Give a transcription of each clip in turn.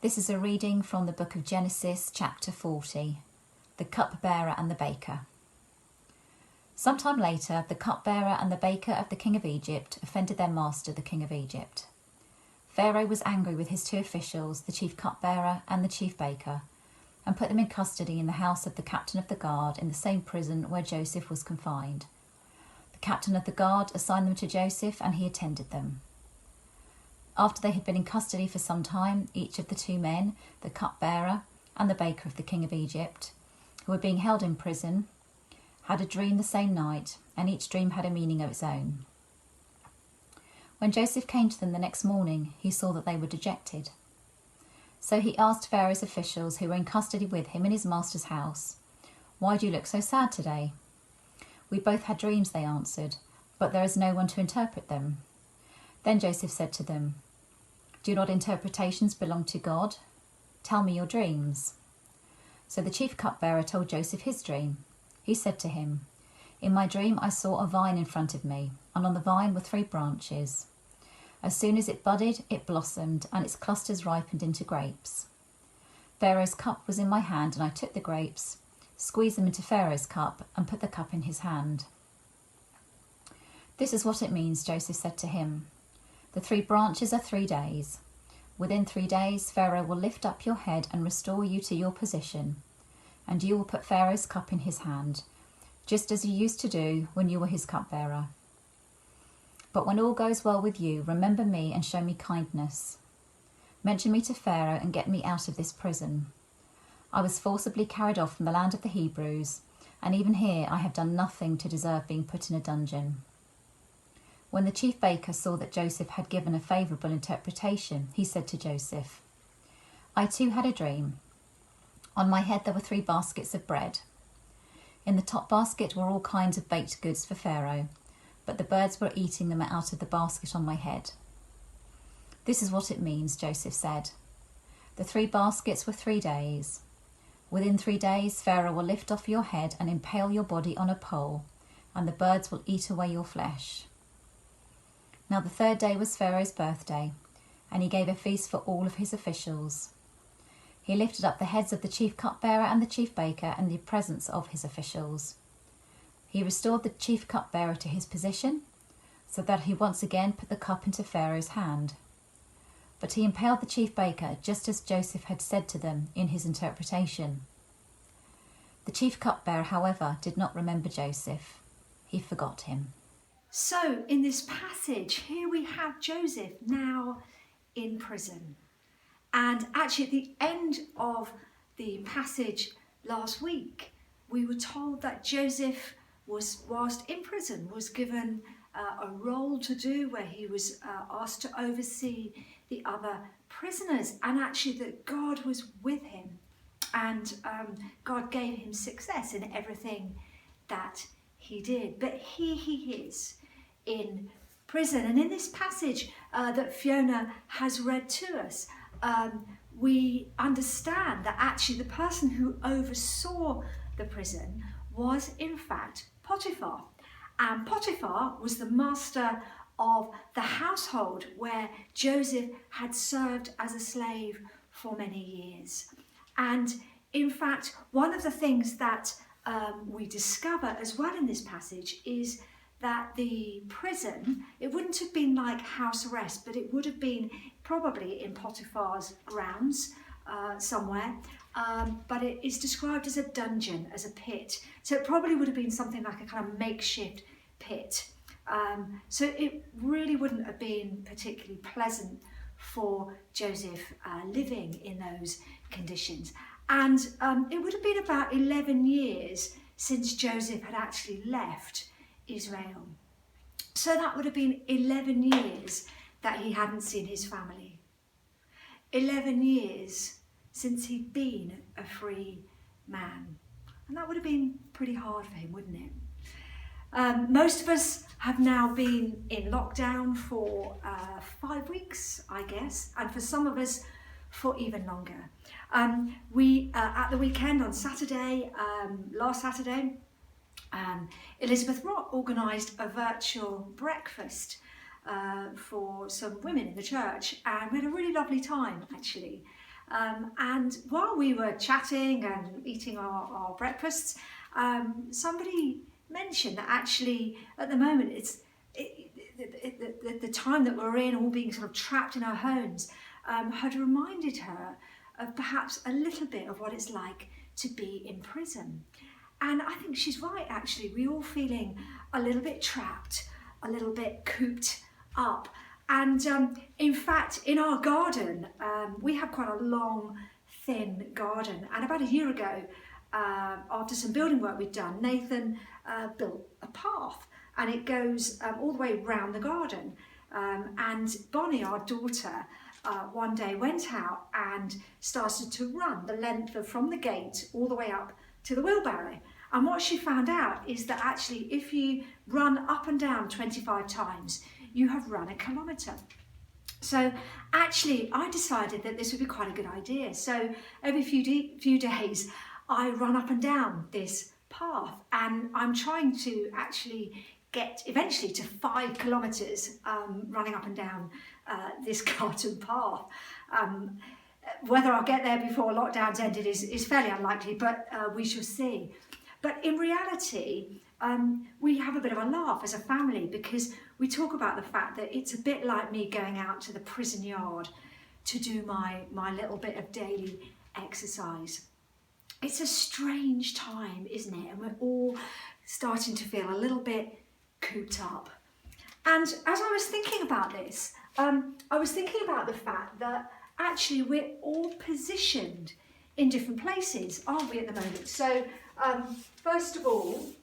This is a reading from the book of Genesis, chapter 40, the cupbearer and the baker. Sometime later, the cupbearer and the baker of the king of Egypt offended their master, the king of Egypt. Pharaoh was angry with his two officials, the chief cupbearer and the chief baker, and put them in custody in the house of the captain of the guard in the same prison where Joseph was confined. The captain of the guard assigned them to Joseph, and he attended them. After they had been in custody for some time, each of the two men, the cupbearer and the baker of the king of Egypt, who were being held in prison, had a dream the same night, and each dream had a meaning of its own. When Joseph came to them the next morning, he saw that they were dejected. So he asked Pharaoh's officials who were in custody with him in his master's house, "Why do you look so sad today?" "We both had dreams," they answered, "but there is no one to interpret them." Then Joseph said to them, "Do not interpretations belong to God? Tell me your dreams." So the chief cupbearer told Joseph his dream. He said to him, "In my dream I saw a vine in front of me, and on the vine were 3 branches. As soon as it budded, it blossomed, and its clusters ripened into grapes. Pharaoh's cup was in my hand, and I took the grapes, squeezed them into Pharaoh's cup, and put the cup in his hand." "This is what it means," Joseph said to him. "The 3 branches are 3 days. Within 3 days, Pharaoh will lift up your head and restore you to your position, and you will put Pharaoh's cup in his hand, just as you used to do when you were his cupbearer. But when all goes well with you, remember me and show me kindness. Mention me to Pharaoh and get me out of this prison. I was forcibly carried off from the land of the Hebrews, and even here I have done nothing to deserve being put in a dungeon." When the chief baker saw that Joseph had given a favourable interpretation, he said to Joseph, "I too had a dream. On my head there were 3 baskets of bread. In the top basket were all kinds of baked goods for Pharaoh, but the birds were eating them out of the basket on my head." "This is what it means," Joseph said. "The 3 baskets were 3 days. Within 3 days, Pharaoh will lift off your head and impale your body on a pole, and the birds will eat away your flesh." Now the 3rd day was Pharaoh's birthday, and he gave a feast for all of his officials. He lifted up the heads of the chief cupbearer and the chief baker in the presence of his officials. He restored the chief cupbearer to his position, so that he once again put the cup into Pharaoh's hand. But he impaled the chief baker just as Joseph had said to them in his interpretation. The chief cupbearer, however, did not remember Joseph. He forgot him. So in this passage, here we have Joseph now in prison. And actually at the end of the passage last week, we were told that Joseph was, whilst in prison, was given a role to do where he was asked to oversee the other prisoners, and actually that God was with him, and God gave him success in everything that he did. But here he is in prison, and in this passage that Fiona has read to us, we understand that actually the person who oversaw the prison was in fact Potiphar. And Potiphar was the master of the household where Joseph had served as a slave for many years. And in fact, one of the things that we discover as well in this passage is that the prison, it wouldn't have been like house arrest, but it would have been probably in Potiphar's grounds somewhere, but it is described as a dungeon, as a pit. So it probably would have been something like a kind of makeshift pit. So it really wouldn't have been particularly pleasant for Joseph living in those conditions. And it would have been about 11 years since Joseph had actually left Israel. So that would have been 11 years that he hadn't seen his family. 11 years since he'd been a free man. And that would have been pretty hard for him, wouldn't it? Most of us have now been in lockdown for 5 weeks, I guess, and for some of us for even longer. We at the weekend on Saturday, last Saturday, Elizabeth Rock organised a virtual breakfast for some women in the church, and we had a really lovely time actually. And while we were chatting and eating our breakfasts, somebody mentioned that actually at the moment the time that we're in, all being sort of trapped in our homes, had reminded her of perhaps a little bit of what it's like to be in prison. And I think she's right, actually. We're all feeling a little bit trapped, a little bit cooped up. And in fact, in our garden, we have quite a long, thin garden. And about a year ago, after some building work we'd done, Nathan built a path, and it goes all the way round the garden. And Bonnie, our daughter, one day went out and started to run the length of from the gate all the way up to the wheelbarrow. And what she found out is that actually if you run up and down 25 times, you have run a kilometre. So actually I decided that this would be quite a good idea. So every few days I run up and down this path, and I'm trying to actually get eventually to 5 kilometres running up and down this garden path. Whether I'll get there before lockdown's ended is fairly unlikely, but we shall see. But in reality, we have a bit of a laugh as a family, because we talk about the fact that it's a bit like me going out to the prison yard to do my little bit of daily exercise. It's a strange time, isn't it? And we're all starting to feel a little bit cooped up. And as I was thinking about this, I was thinking about the fact that actually we're all positioned in different places, aren't we, at the moment? So first of all,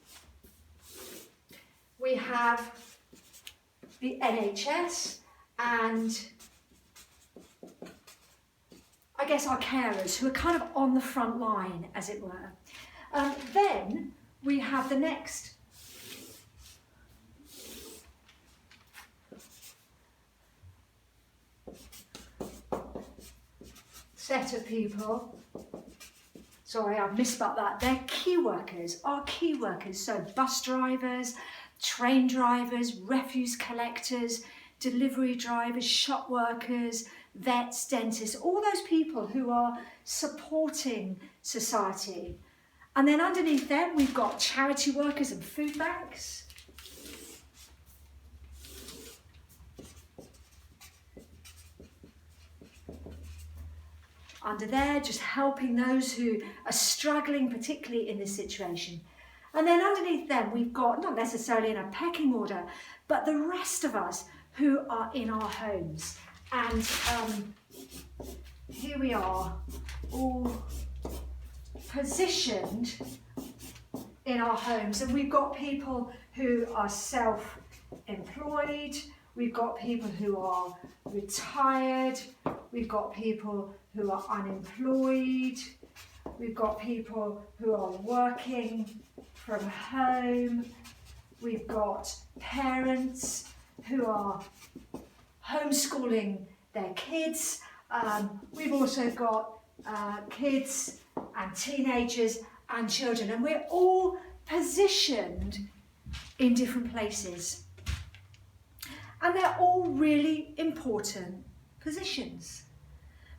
we have the NHS and I guess our carers, who are kind of on the front line, as it were. Then we have the next set of people. Sorry, I've misspelled that. They're key workers, our key workers. So bus drivers, train drivers, refuse collectors, delivery drivers, shop workers, vets, dentists, all those people who are supporting society. And then underneath them, we've got charity workers and food banks. Under there, just helping those who are struggling, particularly in this situation. And then underneath them, we've got, not necessarily in a pecking order, but the rest of us who are in our homes. And here we are, all positioned in our homes. And we've got people who are self-employed, we've got people who are retired, we've got people who are unemployed, we've got people who are working from home, we've got parents who are homeschooling their kids, we've also got kids and teenagers and children, and we're all positioned in different places. And they're all really important positions,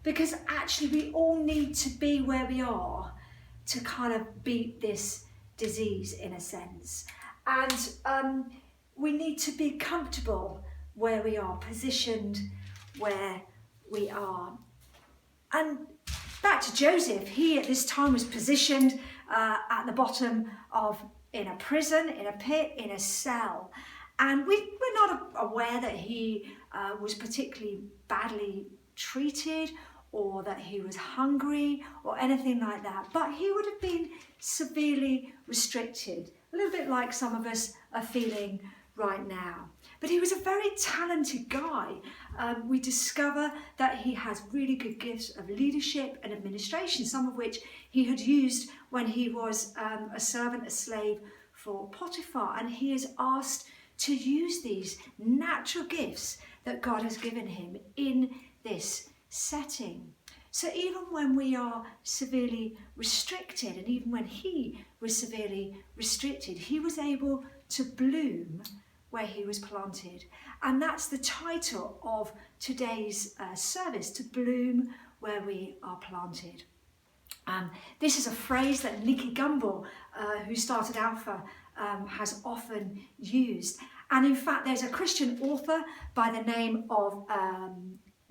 because actually we all need to be where we are to kind of beat this disease, in a sense. And we need to be comfortable where we are, positioned where we are. And back to Joseph, he at this time was positioned at the bottom of, in a prison, in a pit, in a cell. And we're not aware that he was particularly badly treated, or that he was hungry, or anything like that. But he would have been severely restricted, a little bit like some of us are feeling right now. But he was a very talented guy. We discover that he has really good gifts of leadership and administration, some of which he had used when he was a servant, a slave for Potiphar. And he is asked to use these natural gifts that God has given him in this setting. So even when we are severely restricted, and even when he was severely restricted, he was able to bloom where he was planted. And that's the title of today's service, to bloom where we are planted. This is a phrase that Nicky Gumbel, who started Alpha, has often used. And in fact, there's a Christian author by the name of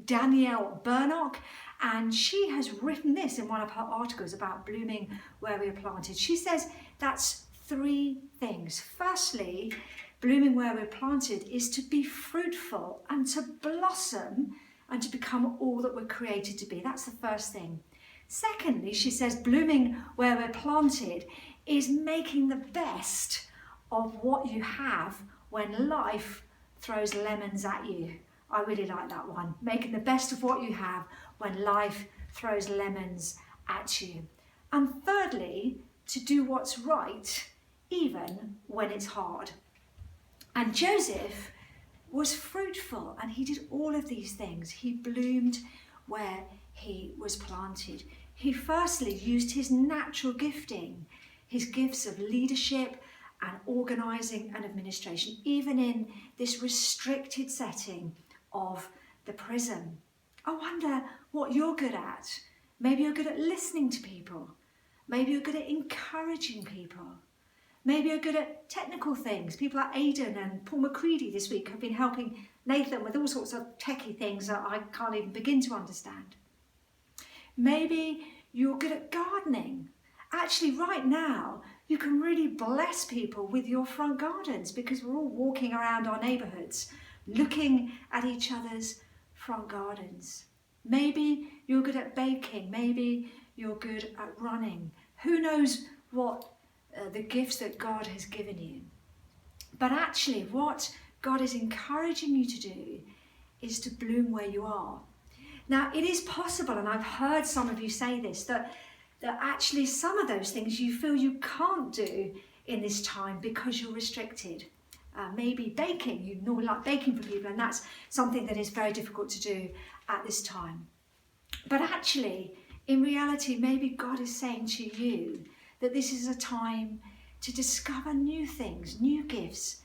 Danielle Burnock, and she has written this in one of her articles about blooming where we are planted. She says that's 3 things. Firstly, blooming where we're planted is to be fruitful and to blossom and to become all that we're created to be. That's the first thing. Secondly, she says blooming where we're planted is making the best of what you have when life throws lemons at you. I really like that one. Making the best of what you have when life throws lemons at you. And thirdly, to do what's right even when it's hard. And Joseph was fruitful and he did all of these things. He bloomed where he was planted. He firstly used his natural gifting, his gifts of leadership and organising and administration, even in this restricted setting of the prison. I wonder what you're good at. Maybe you're good at listening to people. Maybe you're good at encouraging people. Maybe you're good at technical things. People like Aidan and Paul McCready this week have been helping Nathan with all sorts of techie things that I can't even begin to understand. Maybe you're good at gardening. Actually, right now, you can really bless people with your front gardens because we're all walking around our neighbourhoods, looking at each other's front gardens. Maybe you're good at baking. Maybe you're good at running. Who knows what the gifts that God has given you? But actually, what God is encouraging you to do is to bloom where you are. Now, it is possible, and I've heard some of you say this, that actually some of those things you feel you can't do in this time because you're restricted. Maybe baking, you normally like baking for people, and that's something that is very difficult to do at this time. But actually, in reality, maybe God is saying to you that this is a time to discover new things, new gifts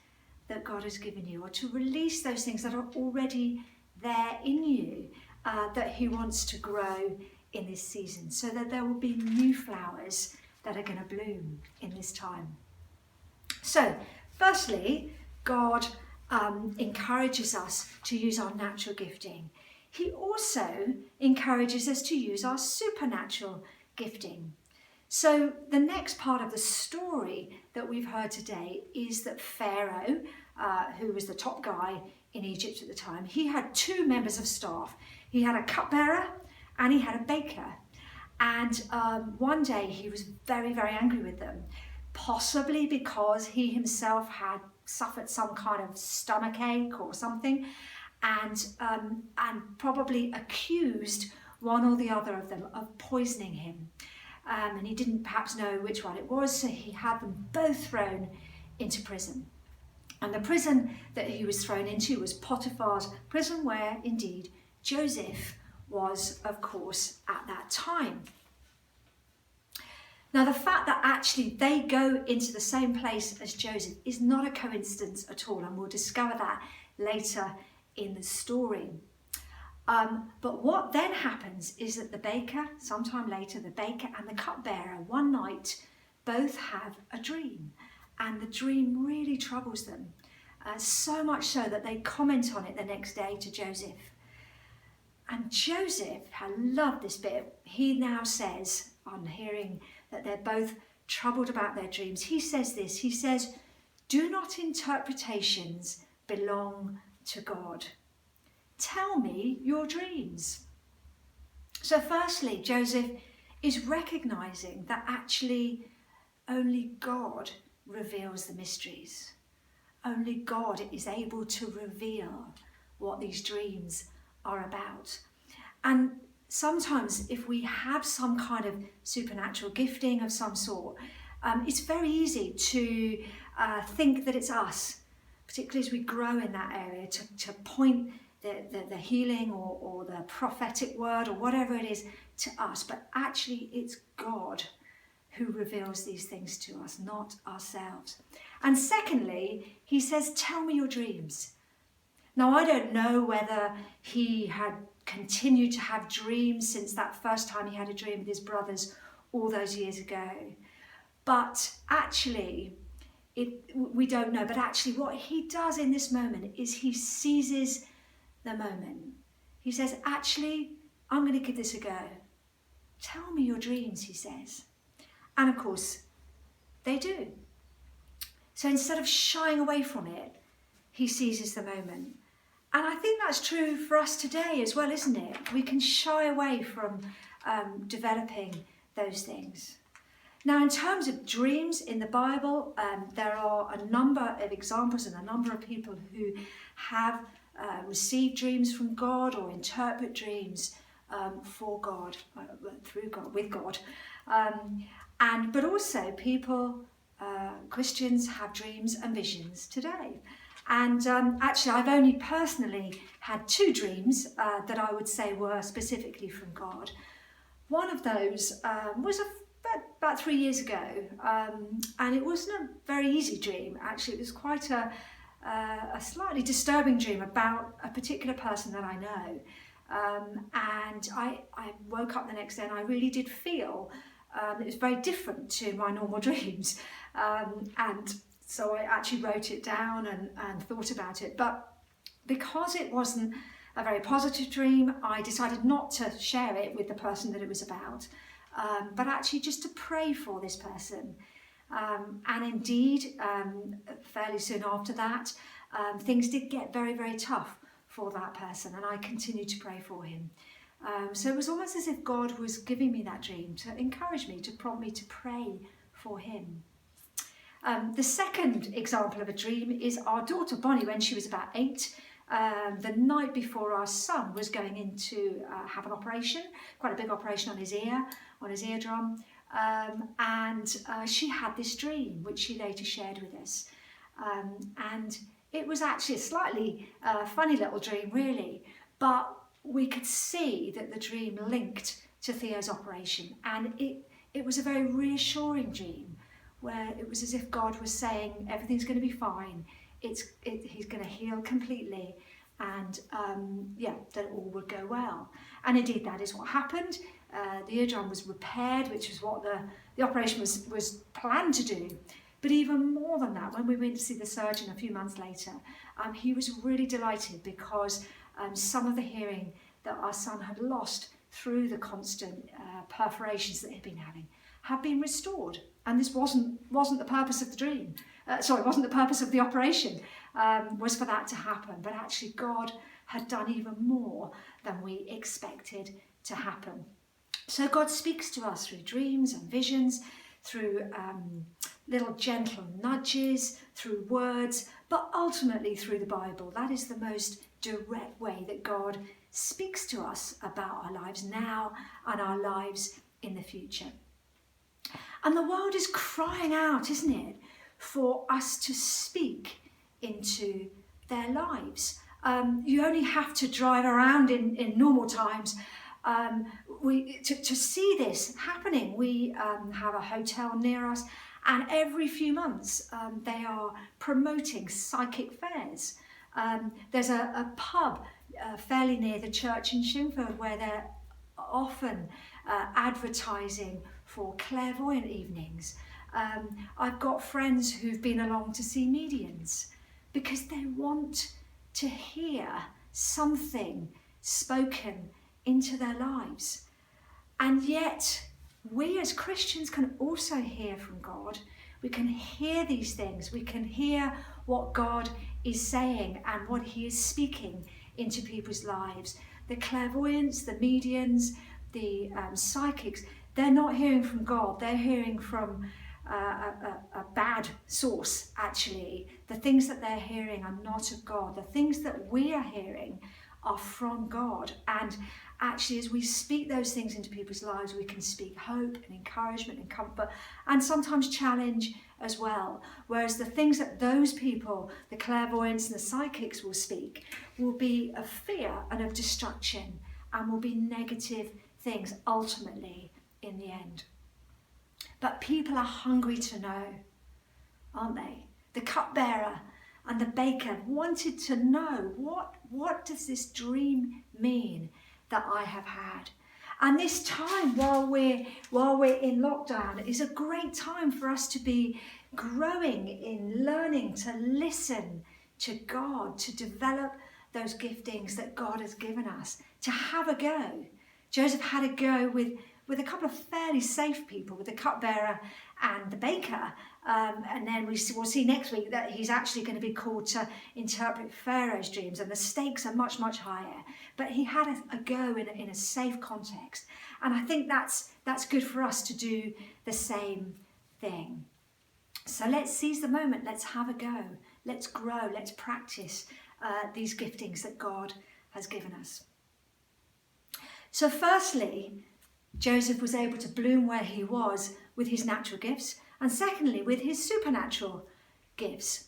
that God has given you, or to release those things that are already there in you, that he wants to grow in this season, so that there will be new flowers that are going to bloom in this time. So, firstly, God encourages us to use our natural gifting. He also encourages us to use our supernatural gifting. So the next part of the story that we've heard today is that Pharaoh, who was the top guy in Egypt at the time, he had 2 members of staff. He had a cupbearer and he had a baker. And one day he was very, very angry with them, possibly because he himself had suffered some kind of stomachache or something, and probably accused one or the other of them of poisoning him. And he didn't perhaps know which one it was, so he had them both thrown into prison. And the prison that he was thrown into was Potiphar's prison, where indeed Joseph was, of course, at that time. Now, the fact that actually they go into the same place as Joseph is not a coincidence at all, and we'll discover that later in the story. But what then happens is that the baker, sometime later, the baker and the cupbearer, one night, both have a dream. And the dream really troubles them, so much so that they comment on it the next day to Joseph. And Joseph, I love this bit, he now says, on hearing that they're both troubled about their dreams, he says this, he says, "Do not interpretations belong to God? Tell me your dreams." So firstly, Joseph is recognizing that actually only God reveals the mysteries. Only God is able to reveal what these dreams are about. And sometimes if we have some kind of supernatural gifting of some sort, it's very easy to think that it's us, particularly as we grow in that area, to point the healing or the prophetic word or whatever it is to us. But actually it's God who reveals these things to us, not ourselves. And secondly, he says, "Tell me your dreams." Now, I don't know whether he had continued to have dreams since that first time he had a dream with his brothers all those years ago. But actually, we don't know, but actually what he does in this moment is he seizes the moment. He says, actually, I'm going to give this a go. Tell me your dreams, he says. And of course, they do. So instead of shying away from it, he seizes the moment. And I think that's true for us today as well, isn't it? We can shy away from developing those things. Now, in terms of dreams in the Bible, there are a number of examples and a number of people who have received dreams from God or interpret dreams for God, through God, with God. But also people, Christians, have dreams and visions today. And actually, I've only personally had 2 dreams that I would say were specifically from God. One of those was about 3 years ago, and it wasn't a very easy dream. Actually, it was quite a slightly disturbing dream about a particular person that I know. And I woke up the next day and I really did feel it was very different to my normal dreams. And so I actually wrote it down and thought about it. But because it wasn't a very positive dream, I decided not to share it with the person that it was about, but actually just to pray for this person. And indeed, fairly soon after that, things did get very, very tough for that person, and I continued to pray for him. So it was almost as if God was giving me that dream to encourage me, to prompt me to pray for him. The second example of a dream is our daughter Bonnie when she was about 8. The night before our son was going in to have an operation, quite a big operation on his eardrum, and she had this dream which she later shared with us. And it was actually a slightly funny little dream really, but we could see that the dream linked to Theo's operation, and it was a very reassuring dream where it was as if God was saying everything's going to be fine, he's going to heal completely, and that it all would go well. And indeed that is what happened. The eardrum was repaired, which is what the operation was planned to do. But even more than that, when we went to see the surgeon a few months later, he was really delighted because some of the hearing that our son had lost through the constant perforations that he'd been having had been restored. And this wasn't the purpose of the dream. Wasn't the purpose of the operation, was for that to happen. But actually God had done even more than we expected to happen. So God speaks to us through dreams and visions, through little gentle nudges, through words, but ultimately through the Bible. That is the most direct way that God speaks to us about our lives now and our lives in the future. And the world is crying out, isn't it, for us to speak into their lives. You only have to drive around in normal times to see this happening. We have a hotel near us, and every few months they are promoting psychic fairs. There's a pub fairly near the church in Shingfield where they're often advertising for clairvoyant evenings. I've got friends who've been along to see mediums because they want to hear something spoken into their lives. And yet we as Christians can also hear from God. We can hear these things. We can hear what God is saying and what he is speaking into people's lives. The clairvoyants, the mediums, the psychics, they're not hearing from God. They're hearing from a bad source, actually. The things that they're hearing are not of God. The things that we are hearing are from God. And actually, as we speak those things into people's lives, we can speak hope and encouragement and comfort, and sometimes challenge as well. Whereas the things that those people, the clairvoyants and the psychics, will speak will be of fear and of destruction, and will be negative things ultimately in the end. But people are hungry to know, aren't they? The cupbearer and the baker wanted to know, what does this dream mean? that I have had. And this time while we're in lockdown is a great time for us to be growing in learning to listen to God, to develop those giftings that God has given us, to have a go. Joseph had a go with a couple of fairly safe people, with the cupbearer and the baker. And then we'll see next week that he's actually going to be called to interpret Pharaoh's dreams, and the stakes are much, much higher. But he had a go in a safe context. And I think that's good for us to do the same thing. So let's seize the moment. Let's have a go. Let's grow. Let's practice these giftings that God has given us. So firstly, Joseph was able to bloom where he was with his natural gifts, and secondly, with his supernatural gifts.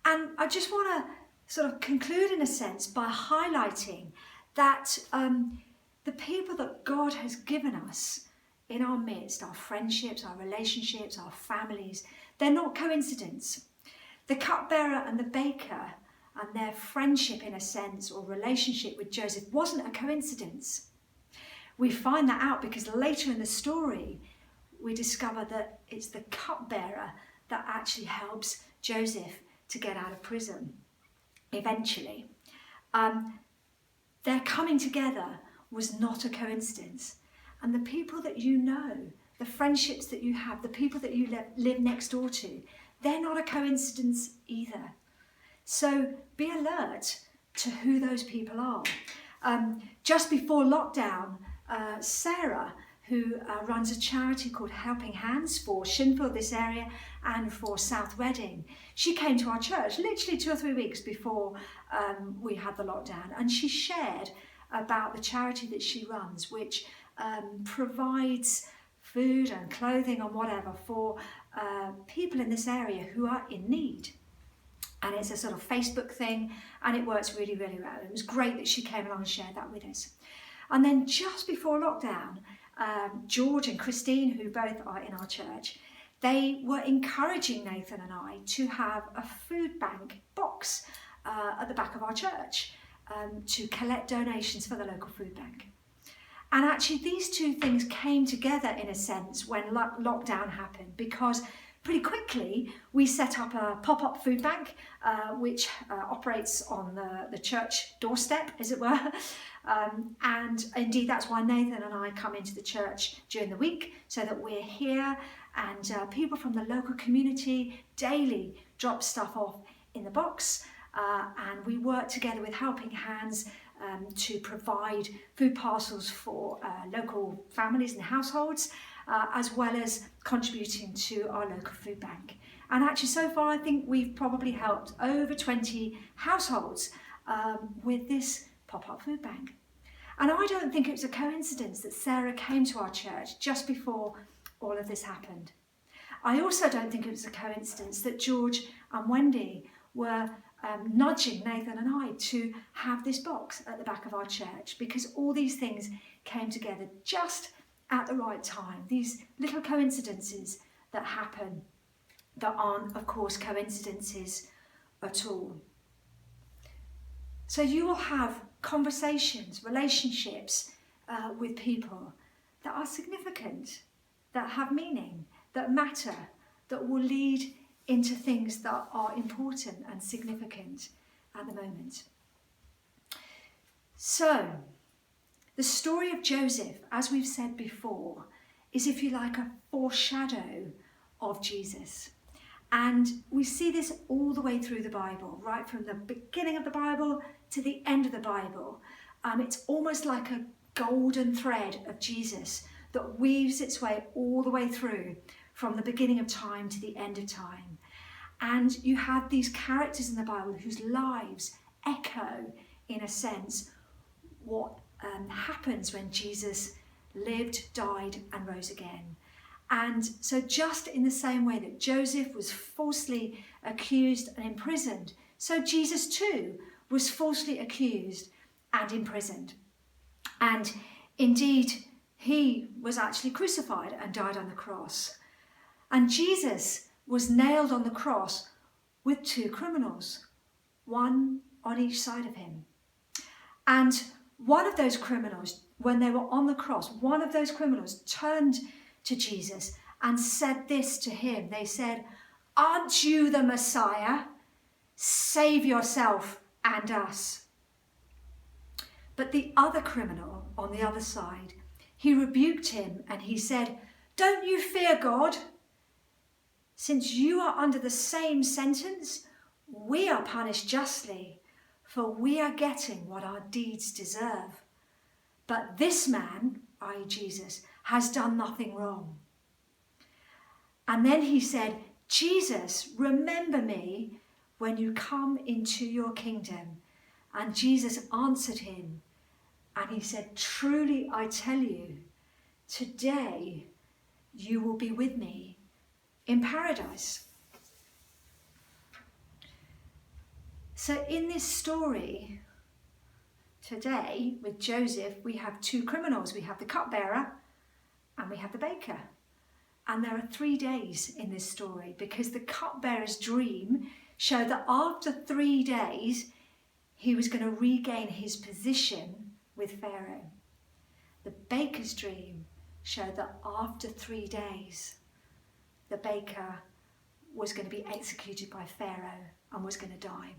And I just want to sort of conclude in a sense by highlighting that the people that God has given us in our midst, our friendships, our relationships, our families, they're not coincidence. The cupbearer and the baker and their friendship in a sense, or relationship with Joseph, wasn't a coincidence. We find that out because later in the story, we discover that it's the cupbearer that actually helps Joseph to get out of prison eventually. Their coming together was not a coincidence. And the people that you know, the friendships that you have, the people that you live next door to, they're not a coincidence either. So be alert to who those people are. Just before lockdown, Sarah, who runs a charity called Helping Hands for Shinfield, this area, and for South Reading, she came to our church literally 2 or 3 weeks before we had the lockdown, and she shared about the charity that she runs, which provides food and clothing and whatever for people in this area who are in need. And it's a sort of Facebook thing, and it works really, really well. It was great that she came along and shared that with us. And then just before lockdown, George and Christine, who both are in our church, they were encouraging Nathan and I to have a food bank box at the back of our church to collect donations for the local food bank. And actually these two things came together in a sense when lockdown happened, because pretty quickly we set up a pop-up food bank which operates on the church doorstep, as it were. And indeed that's why Nathan and I come into the church during the week, so that we're here, and people from the local community daily drop stuff off in the box, and we work together with Helping Hands to provide food parcels for local families and households, as well as contributing to our local food bank. And actually so far I think we've probably helped over 20 households with this pop-up food bank. And I don't think it was a coincidence that Sarah came to our church just before all of this happened. I also don't think it was a coincidence that George and Wendy were nudging Nathan and I to have this box at the back of our church, because all these things came together just at the right time. These little coincidences that happen that aren't, of course, coincidences at all. So you will have conversations, relationships with people that are significant, that have meaning, that matter, that will lead into things that are important and significant at the moment. So, the story of Joseph, as we've said before, is, if you like, a foreshadow of Jesus. And we see this all the way through the Bible, right from the beginning of the Bible to the end of the Bible. It's almost like a golden thread of Jesus that weaves its way all the way through, from the beginning of time to the end of time. And you have these characters in the Bible whose lives echo, in a sense, what happens when Jesus lived, died, and rose again. And so just in the same way that Joseph was falsely accused and imprisoned, so Jesus too was falsely accused and imprisoned. And indeed, he was actually crucified and died on the cross. And Jesus was nailed on the cross with 2 criminals, one on each side of him. And one of those criminals, when they were on the cross, one of those criminals turned to Jesus and said this to him. They said, "Aren't you the Messiah? Save yourself and us." But the other criminal on the other side, he rebuked him and he said, "Don't you fear God? Since you are under the same sentence, we are punished justly, for we are getting what our deeds deserve. But this man," i.e. Jesus, "has done nothing wrong." And then he said, "Jesus, remember me when you come into your kingdom." And Jesus answered him and he said, "Truly I tell you, today you will be with me in paradise." So in this story today with Joseph, we have two criminals. We have the cupbearer and we have the baker. And there are 3 days in this story, because the cupbearer's dream showed that after 3 days, he was going to regain his position with Pharaoh. The baker's dream showed that after 3 days, the baker was going to be executed by Pharaoh and was going to die.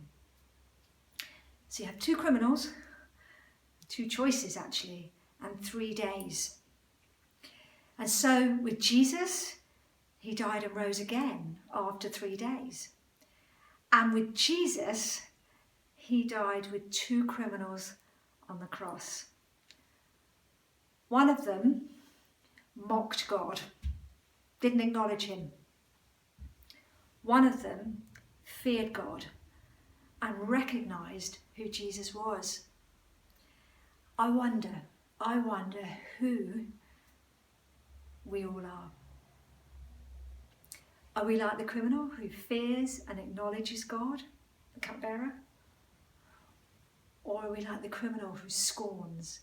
So you have 2 criminals, 2 choices actually, and 3 days. And so with Jesus, he died and rose again after 3 days. And with Jesus, he died with 2 criminals on the cross. One of them mocked God, didn't acknowledge him. One of them feared God and recognized who Jesus was. I wonder who we all are. Are we like the criminal who fears and acknowledges God, the cupbearer? Or are we like the criminal who scorns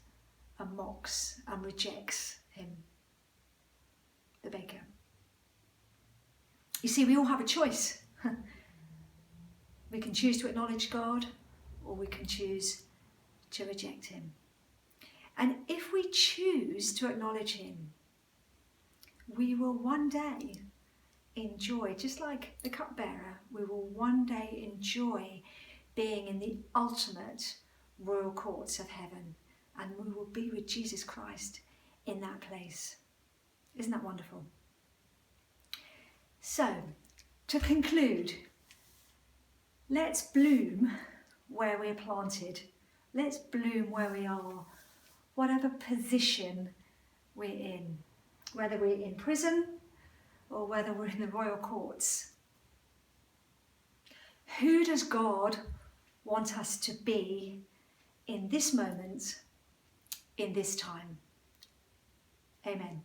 and mocks and rejects him, the baker? You see, we all have a choice. We can choose to acknowledge God, or we can choose to reject him. And if we choose to acknowledge him, we will one day enjoy, just like the cupbearer, we will one day enjoy being in the ultimate royal courts of heaven, and we will be with Jesus Christ in that place. Isn't that wonderful? So, to conclude, let's bloom where we're planted. Let's bloom where we are, whatever position we're in, whether we're in prison or whether we're in the royal courts. Who does God want us to be in this moment, in this time? Amen.